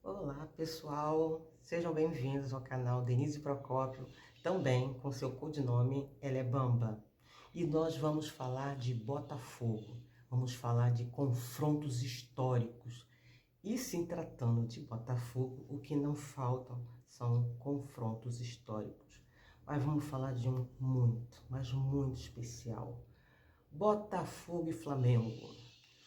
Olá pessoal, sejam bem-vindos ao canal Denise Procópio, também com seu codinome ela é Bamba. E nós vamos falar de Botafogo, vamos falar de confrontos históricos. E se tratando de Botafogo, o que não faltam são confrontos históricos. Mas vamos falar de um muito, mas muito especial. Botafogo e Flamengo.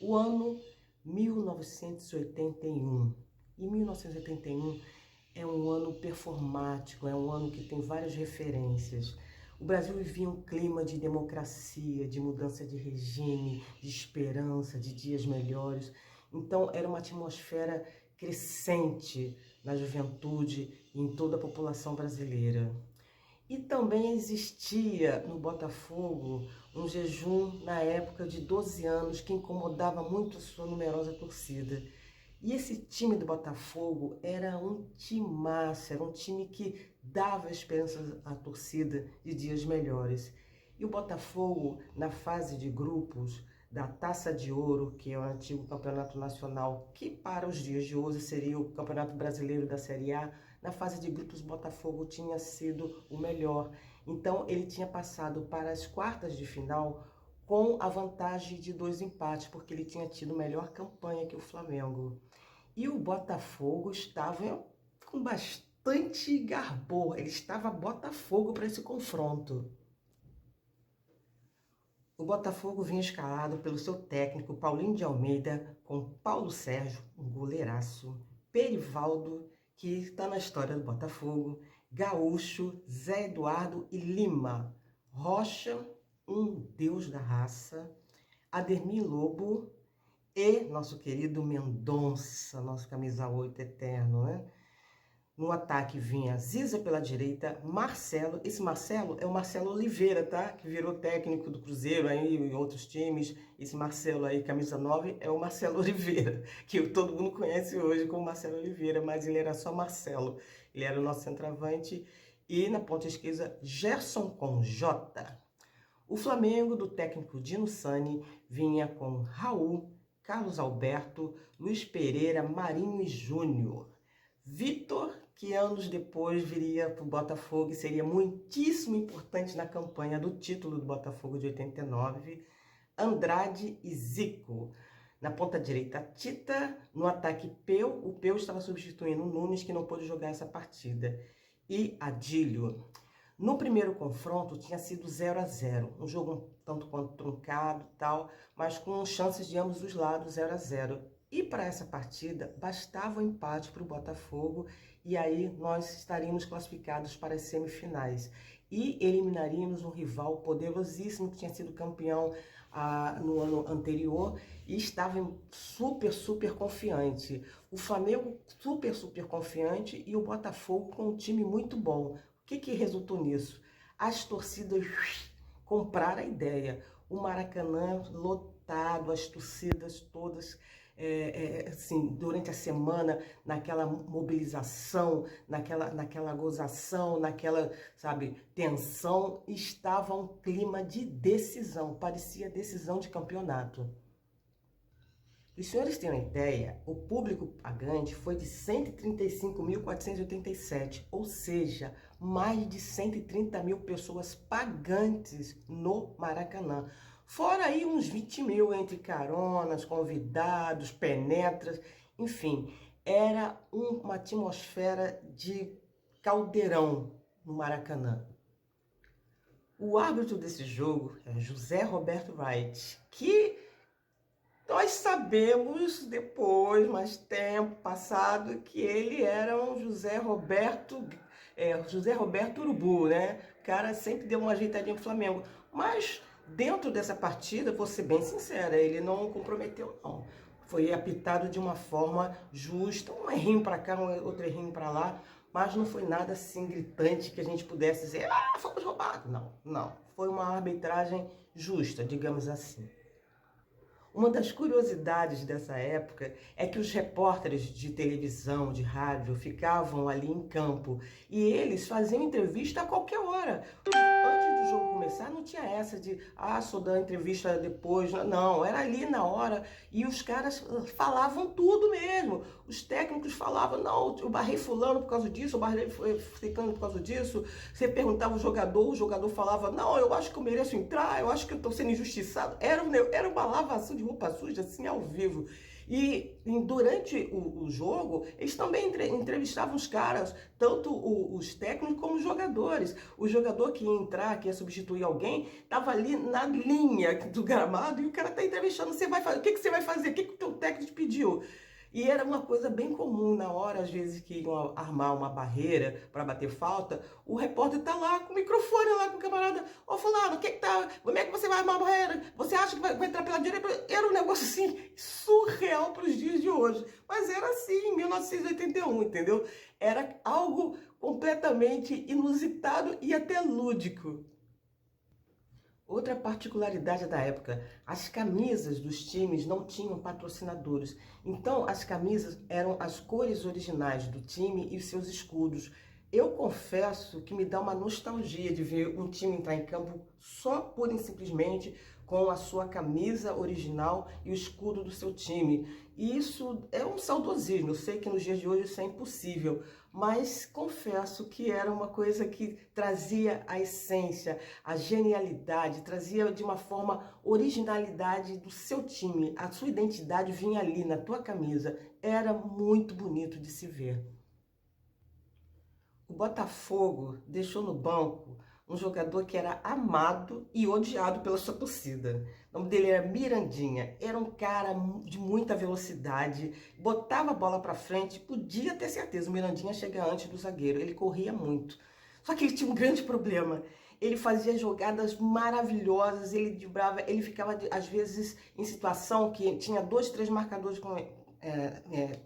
O ano 1981. E 1981 é um ano performático, é um ano que tem várias referências. O Brasil vivia um clima de democracia, de mudança de regime, de esperança, de dias melhores. Então era uma atmosfera crescente na juventude e em toda a população brasileira. E também existia no Botafogo um jejum na época de 12 anos que incomodava muito a sua numerosa torcida. E esse time do Botafogo era um timaço, era um time que dava esperança à torcida de dias melhores. E o Botafogo, na fase de grupos da Taça de Ouro, que é o antigo campeonato nacional, que para os dias de hoje seria o Campeonato Brasileiro da Série A, na fase de grupos o Botafogo tinha sido o melhor. Então ele tinha passado para as quartas de final com a vantagem de 2 empates, porque ele tinha tido melhor campanha que o Flamengo. E o Botafogo estava com bastante garbor, ele estava Botafogo para esse confronto. O Botafogo vinha escalado pelo seu técnico Paulinho de Almeida, com Paulo Sérgio, um goleiraço, Perivaldo, que está na história do Botafogo, Gaúcho, Zé Eduardo e Lima, Rocha, um deus da raça, Ademir Lobo e nosso querido Mendonça, nosso camisa 8 eterno, né? No ataque vinha Ziza pela direita, Marcelo. Esse Marcelo é o Marcelo Oliveira, tá? Que virou técnico do Cruzeiro aí em outros times. Esse Marcelo aí, camisa 9, é o Marcelo Oliveira, que todo mundo conhece hoje como Marcelo Oliveira, mas ele era só Marcelo. Ele era o nosso centroavante. E na ponta esquerda, Gerson com J. O Flamengo, do técnico Dino Sani, vinha com Raul, Carlos Alberto, Luiz Pereira, Marinho e Júnior. Vitor, que anos depois viria para o Botafogo e seria muitíssimo importante na campanha do título do Botafogo de 89, Andrade e Zico. Na ponta direita, Tita, no ataque Peu, o Peu estava substituindo o Nunes, que não pôde jogar essa partida, e Adílio. No primeiro confronto tinha sido 0-0, um jogo um tanto quanto truncado e tal, mas com chances de ambos os lados 0-0. E para essa partida bastava o empate para o Botafogo e aí nós estaríamos classificados para as semifinais. E eliminaríamos um rival poderosíssimo que tinha sido campeão no ano anterior e estava super confiante. O Flamengo super confiante e o Botafogo com um time muito bom. O que resultou nisso? As torcidas compraram a ideia. O Maracanã lotado, as torcidas todas, assim, durante a semana, naquela mobilização, naquela gozação, naquela, sabe, tensão, estava um clima de decisão, parecia decisão de campeonato. Os senhores têm uma ideia, o público pagante foi de 135.487, ou seja, mais de 130 mil pessoas pagantes no Maracanã. Fora aí uns 20 mil entre caronas, convidados, penetras, enfim, era uma atmosfera de caldeirão no Maracanã. O árbitro desse jogo é José Roberto Wright, que nós sabemos depois, mais tempo passado, que ele era um José Roberto Urubu, né? O cara sempre deu uma ajeitadinha pro Flamengo. Mas dentro dessa partida, vou ser bem sincera, ele não comprometeu, não. Foi apitado de uma forma justa, um errinho para cá, um outro errinho para lá, mas não foi nada assim gritante que a gente pudesse dizer, fomos roubados. Não. Foi uma arbitragem justa, digamos assim. Uma das curiosidades dessa época é que os repórteres de televisão, de rádio, ficavam ali em campo e eles faziam entrevista a qualquer hora. Antes do jogo começar, não tinha essa de, só dar entrevista depois. Não, era ali na hora. E os caras falavam tudo mesmo. Os técnicos falavam, não, eu barrei fulano por causa disso, eu barrei ficando por causa disso. Você perguntava o jogador falava, não, eu acho que eu mereço entrar, eu acho que eu estou sendo injustiçado. Era uma lavação de roupa suja, assim, ao vivo. E durante o jogo, eles também entrevistavam os caras, tanto os técnicos como os jogadores. O jogador que ia entrar, que ia substituir alguém, estava ali na linha do gramado e o cara está entrevistando. Você vai fazer, o que você vai fazer? O que o teu técnico te pediu? E era uma coisa bem comum na hora, às vezes, que iam armar uma barreira para bater falta, o repórter tá lá com o microfone lá com o camarada, ô fulano, como é que você vai armar a barreira? Você acha que vai entrar pela direita? Era um negócio assim, surreal para os dias de hoje. Mas era assim, em 1981, entendeu? Era algo completamente inusitado e até lúdico. Outra particularidade da época, as camisas dos times não tinham patrocinadores. Então, as camisas eram as cores originais do time e seus escudos. Eu confesso que me dá uma nostalgia de ver um time entrar em campo só pura e simplesmente com a sua camisa original e o escudo do seu time. E isso é um saudosismo. Eu sei que nos dias de hoje isso é impossível, mas confesso que era uma coisa que trazia a essência, a genialidade, trazia de uma forma originalidade do seu time. A sua identidade vinha ali na tua camisa. Era muito bonito de se ver. O Botafogo deixou no banco um jogador que era amado e odiado pela sua torcida. O nome dele era Mirandinha. Era um cara de muita velocidade, botava a bola para frente, podia ter certeza, o Mirandinha chega antes do zagueiro, ele corria muito. Só que ele tinha um grande problema. Ele fazia jogadas maravilhosas, ele driblava, ele ficava às vezes em situação que tinha 2, 3 marcadores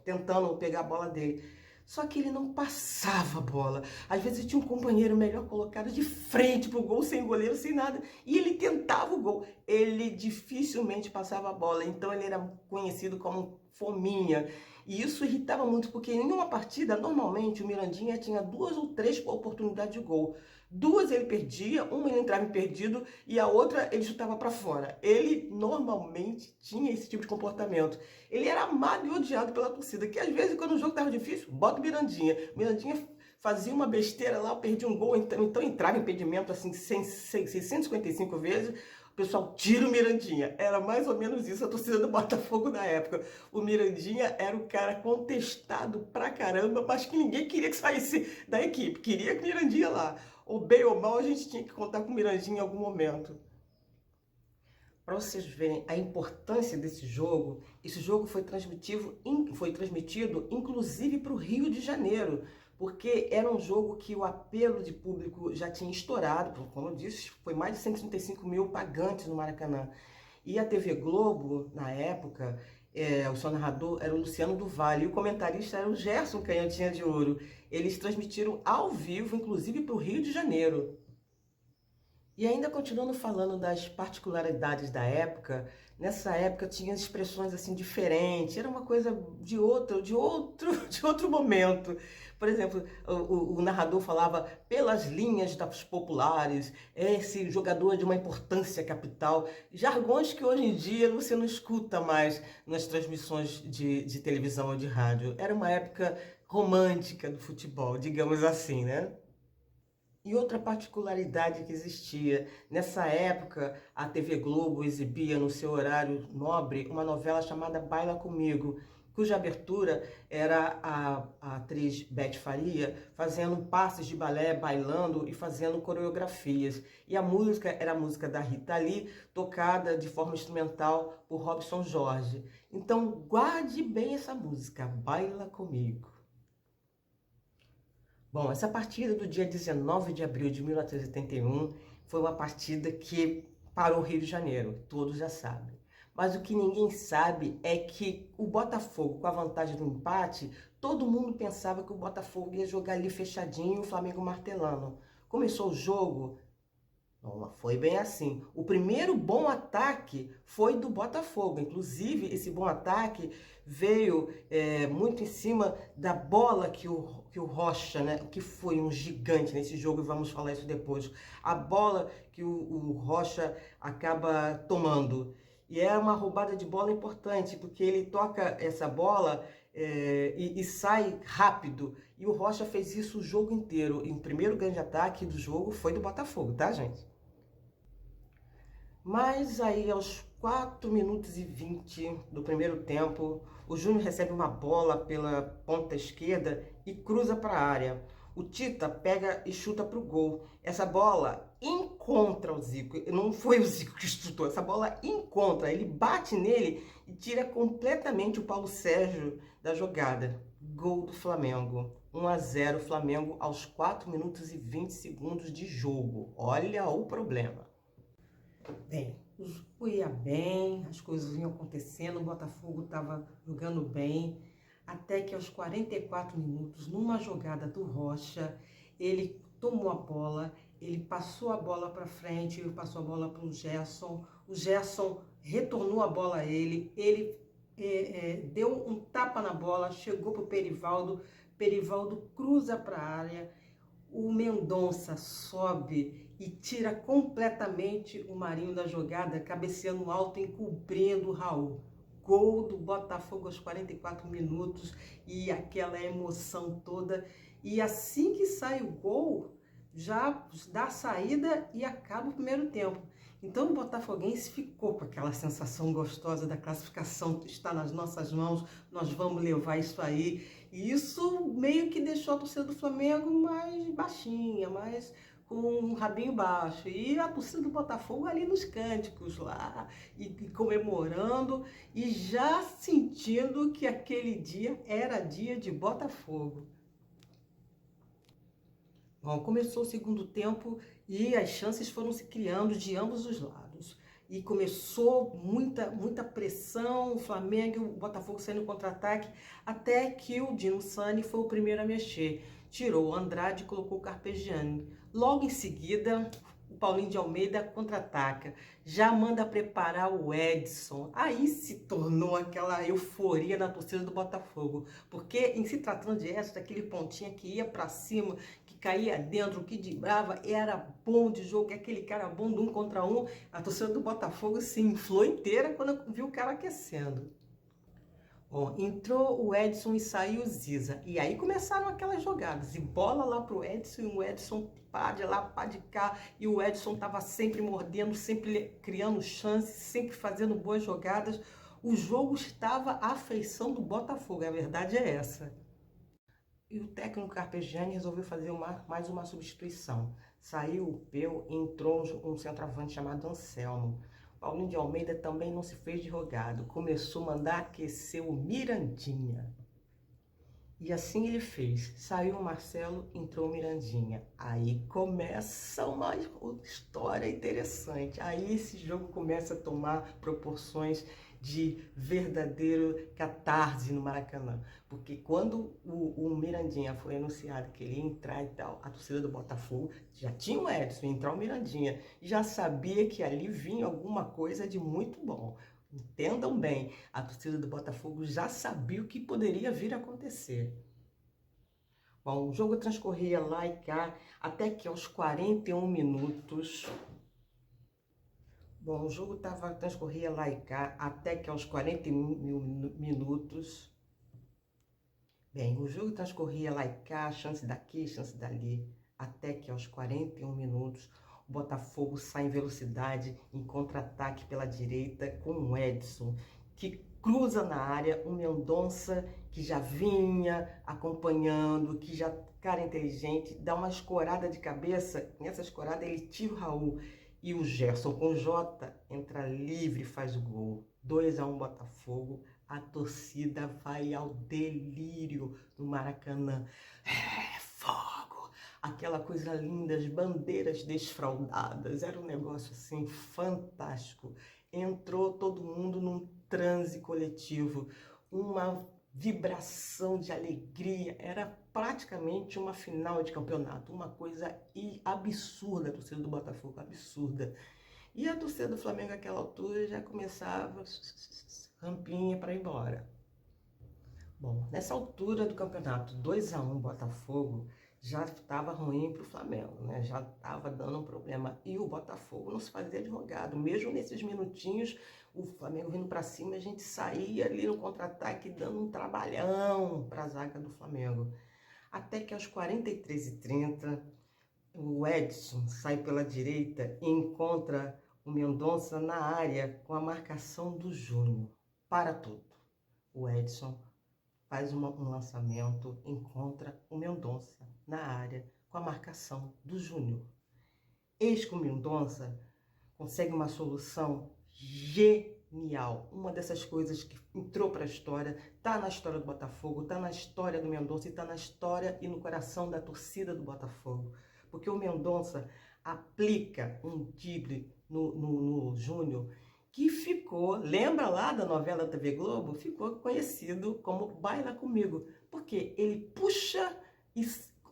tentando pegar a bola dele. Só que ele não passava a bola. Às vezes tinha um companheiro melhor colocado de frente pro gol, sem goleiro, sem nada. E ele tentava o gol. Ele dificilmente passava a bola. Então ele era conhecido como fominha. E isso irritava muito, porque em uma partida, normalmente, o Mirandinha tinha 2 ou 3 oportunidades de gol. 2 ele perdia, uma ele entrava em perdido e a outra ele chutava para fora. Ele normalmente tinha esse tipo de comportamento. Ele era amado e odiado pela torcida, que às vezes quando o jogo estava difícil, bota o Mirandinha. Mirandinha fazia uma besteira lá, perdia um gol, então entrava em impedimento assim 655 vezes. O pessoal tira o Mirandinha. Era mais ou menos isso a torcida do Botafogo na época. O Mirandinha era um cara contestado pra caramba, mas que ninguém queria que saísse da equipe. Queria que o Mirandinha lá. Ou bem ou mal, a gente tinha que contar com o Mirandinha em algum momento. Para vocês verem a importância desse jogo, esse jogo foi transmitido inclusive para o Rio de Janeiro, porque era um jogo que o apelo de público já tinha estourado, como eu disse, foi mais de 135 mil pagantes no Maracanã. E a TV Globo, na época, o seu narrador era o Luciano do Vale e o comentarista era o Gerson Canhotinha de Ouro. Eles transmitiram ao vivo, inclusive para o Rio de Janeiro. E ainda continuando falando das particularidades da época, nessa época tinha expressões assim diferentes, era uma coisa de outro momento. Por exemplo, o narrador falava pelas linhas das populares, esse jogador é de uma importância capital, jargões que hoje em dia você não escuta mais nas transmissões de televisão ou de rádio. Era uma época romântica do futebol, digamos assim, né? E outra particularidade que existia, nessa época a TV Globo exibia no seu horário nobre uma novela chamada Baila Comigo, cuja abertura era a atriz Beth Faria fazendo passos de balé, bailando e fazendo coreografias. E a música era a música da Rita Lee, tocada de forma instrumental por Robson Jorge. Então guarde bem essa música, Baila Comigo. Bom, essa partida do dia 19 de abril de 1981 foi uma partida que parou o Rio de Janeiro, todos já sabem. Mas o que ninguém sabe é que o Botafogo, com a vantagem do empate, todo mundo pensava que o Botafogo ia jogar ali fechadinho e o Flamengo martelando. Começou o jogo, Não foi bem assim. O primeiro bom ataque foi do Botafogo. Inclusive, esse bom ataque veio muito em cima da bola que o Rocha, né, que foi um gigante nesse jogo, e vamos falar isso depois. A bola que o Rocha acaba tomando. E é uma roubada de bola importante, porque ele toca essa bola e sai rápido. E o Rocha fez isso o jogo inteiro. E o primeiro grande ataque do jogo foi do Botafogo, tá, gente? Mas aí, aos 4 minutos e 20 do primeiro tempo, o Júnior recebe uma bola pela ponta esquerda e cruza para a área. O Tita pega e chuta para o gol. Essa bola encontra o Zico. Não foi o Zico que chutou, essa bola encontra. Ele bate nele e tira completamente o Paulo Sérgio da jogada. Gol do Flamengo. 1-0 Flamengo aos 4 minutos e 20 segundos de jogo. Olha o problema. Bem, o jogo ia bem, as coisas vinham acontecendo, o Botafogo estava jogando bem, até que aos 44 minutos, numa jogada do Rocha, ele tomou a bola, ele passou a bola para frente, ele passou a bola para o Gerson retornou a bola a ele deu um tapa na bola, chegou para o Perivaldo cruza para a área, o Mendonça sobe e tira completamente o Marinho da jogada, cabeceando alto, encobrindo o Raul. Gol do Botafogo aos 44 minutos e aquela emoção toda. E assim que sai o gol, já dá a saída e acaba o primeiro tempo. Então o botafoguense ficou com aquela sensação gostosa da classificação, está nas nossas mãos, nós vamos levar isso aí. E isso meio que deixou a torcida do Flamengo mais baixinha, mais com um rabinho baixo. E a torcida do Botafogo ali nos cânticos lá, e comemorando, e já sentindo que aquele dia era dia de Botafogo. Bom, começou o segundo tempo e as chances foram se criando de ambos os lados. E começou muita pressão, o Flamengo e o Botafogo saindo no contra-ataque, até que o Dino Sani foi o primeiro a mexer. Tirou o Andrade e colocou o Carpegiani. Logo em seguida, o Paulinho de Almeida contra-ataca, já manda preparar o Edson. Aí se tornou aquela euforia na torcida do Botafogo, porque em se tratando de Edson, aquele pontinha que ia para cima, que caía dentro, que driblava, era bom de jogo, aquele cara bom do 1 contra 1, a torcida do Botafogo se inflou inteira quando viu o cara aquecendo. Bom, entrou o Edson e saiu o Ziza. E aí começaram aquelas jogadas. E bola lá pro Edson, e o Edson pá de lá, pá de cá. E o Edson estava sempre mordendo, sempre criando chances, sempre fazendo boas jogadas. O jogo estava à feição do Botafogo, a verdade é essa. E o técnico Carpegiani resolveu fazer mais uma substituição. Saiu o Peu e entrou um centroavante chamado Anselmo. Paulinho de Almeida também não se fez de rogado, começou a mandar aquecer o Mirandinha. E assim ele fez. Saiu o Marcelo, entrou o Mirandinha. Aí começa uma história interessante. Aí esse jogo começa a tomar proporções de verdadeiro catarse no Maracanã. Porque quando o Mirandinha foi anunciado que ele ia entrar e tal, a torcida do Botafogo já tinha o Edson, ia entrar o Mirandinha, já sabia que ali vinha alguma coisa de muito bom. Entendam bem, a torcida do Botafogo já sabia o que poderia vir a acontecer. Bom, o jogo transcorria lá e cá, até que aos 41 minutos... Bom, o jogo transcorria lá e cá, até que aos 41 minutos... Bem, o jogo transcorria lá e cá, chance daqui, chance dali, até que aos 41 minutos... O Botafogo sai em velocidade, em contra-ataque pela direita com o Edson, que cruza na área, o Mendonça, que já vinha acompanhando, que já, cara inteligente, dá uma escorada de cabeça, nessa escorada ele tira o Raul, e o Gerson com o Jota entra livre e faz o gol. 2-1 Botafogo, a torcida vai ao delírio no Maracanã. Fogo! Aquela coisa linda, as bandeiras desfraldadas, era um negócio assim fantástico. Entrou todo mundo num transe coletivo, uma vibração de alegria, era praticamente uma final de campeonato, uma coisa absurda a torcida do Botafogo, absurda. E a torcida do Flamengo naquela altura já começava rampinha para ir embora. Bom, nessa altura do campeonato, 2-1 Botafogo, já estava ruim para o Flamengo, né? Já estava dando um problema. E o Botafogo não se fazia de rogado. Mesmo nesses minutinhos, o Flamengo vindo para cima, a gente saía ali no contra-ataque, dando um trabalhão para a zaga do Flamengo. Até que aos 43h30, o Edson sai pela direita e encontra o Mendonça na área com a marcação do Júnior. Para tudo. O Edson faz um lançamento, encontra o Mendonça na área com a marcação do Júnior. Eis que o Mendonça consegue uma solução genial. Uma dessas coisas que entrou para a história, está na história do Botafogo, está na história do Mendonça e está na história e no coração da torcida do Botafogo. Porque o Mendonça aplica um drible no Júnior, que ficou, lembra lá da novela TV Globo? Ficou conhecido como Baila Comigo, porque ele puxa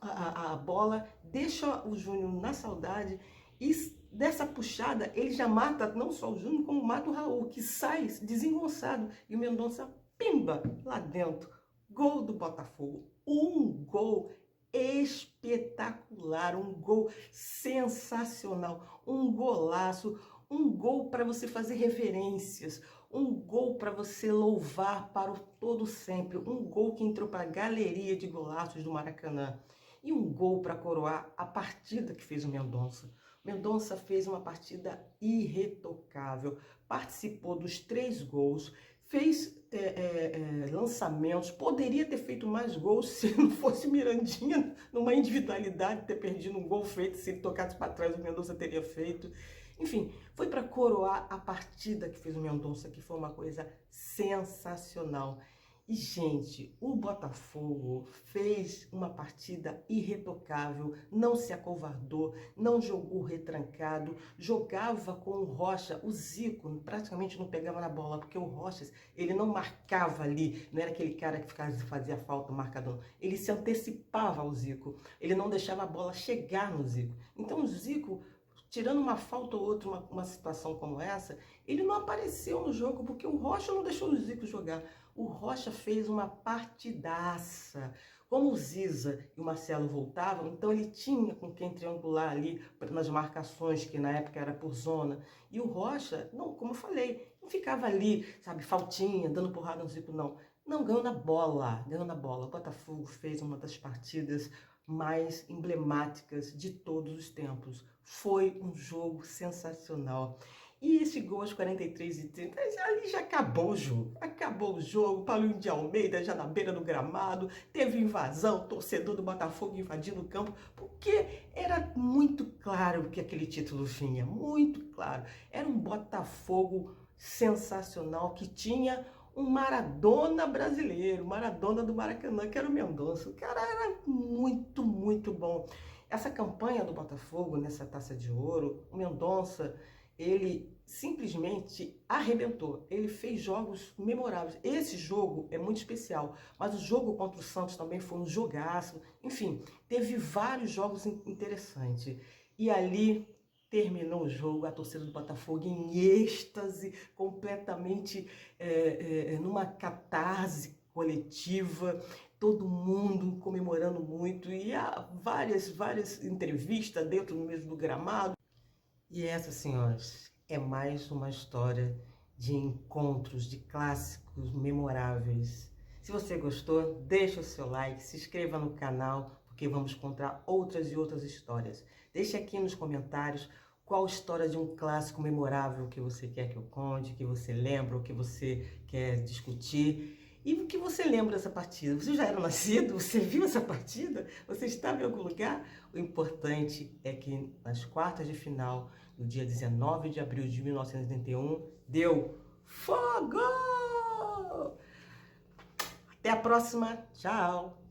a bola, deixa o Júnior na saudade e dessa puxada ele já mata não só o Júnior, como mata o Raul, que sai desengonçado e o Mendonça pimba lá dentro. Gol do Botafogo, um gol espetacular, um gol sensacional, um golaço, um gol para você fazer referências, um gol para você louvar para o todo sempre, um gol que entrou para a galeria de golaços do Maracanã e um gol para coroar a partida que fez o Mendonça. O Mendonça fez uma partida irretocável, participou dos 3 gols, fez lançamentos, poderia ter feito mais gols se não fosse Mirandinha numa individualidade, ter perdido um gol feito, se ele tocasse para trás o Mendonça teria feito. Enfim, foi para coroar a partida que fez o Mendonça, que foi uma coisa sensacional. E, gente, o Botafogo fez uma partida irretocável, não se acovardou, não jogou retrancado, jogava com o Rocha, o Zico praticamente não pegava na bola, porque o Rocha, ele não marcava ali, não era aquele cara que fazia falta, marcador, ele se antecipava ao Zico, ele não deixava a bola chegar no Zico. Então o Zico, tirando uma falta ou outra, uma situação como essa, ele não apareceu no jogo, porque o Rocha não deixou o Zico jogar. O Rocha fez uma partidaça. Como o Ziza e o Marcelo voltavam, então ele tinha com quem triangular ali nas marcações, que na época era por zona. E o Rocha, não, como eu falei, não ficava ali, sabe, faltinha, dando porrada no Zico, não. Não, ganhou na bola, ganhou na bola. O Botafogo fez uma das partidas mais emblemáticas de todos os tempos. Foi um jogo sensacional. E esse gol aos 43h30, ali já acabou o jogo. Acabou o jogo, Paulinho de Almeida já na beira do gramado, teve invasão, torcedor do Botafogo invadindo o campo, porque era muito claro que aquele título vinha, muito claro. Era um Botafogo sensacional que tinha um Maradona brasileiro, Maradona do Maracanã, que era o Mendonça. O cara era muito, muito bom. Essa campanha do Botafogo, nessa Taça de Ouro, o Mendonça, ele simplesmente arrebentou. Ele fez jogos memoráveis. Esse jogo é muito especial, mas o jogo contra o Santos também foi um jogaço. Enfim, teve vários jogos interessantes. E ali terminou o jogo, a torcida do Botafogo em êxtase, completamente numa catarse coletiva, todo mundo comemorando muito, e há várias entrevistas dentro mesmo do gramado. E essa, senhoras, é mais uma história de encontros, de clássicos memoráveis. Se você gostou, deixa o seu like, se inscreva no canal, porque vamos contar outras e outras histórias. Deixe aqui nos comentários qual história de um clássico memorável que você quer que eu conte, que você lembra, ou que você quer discutir. E o que você lembra dessa partida? Você já era nascido? Você viu essa partida? Você estava em algum lugar? O importante é que nas quartas de final, no dia 19 de abril de 1981, deu fogo! Até a próxima. Tchau!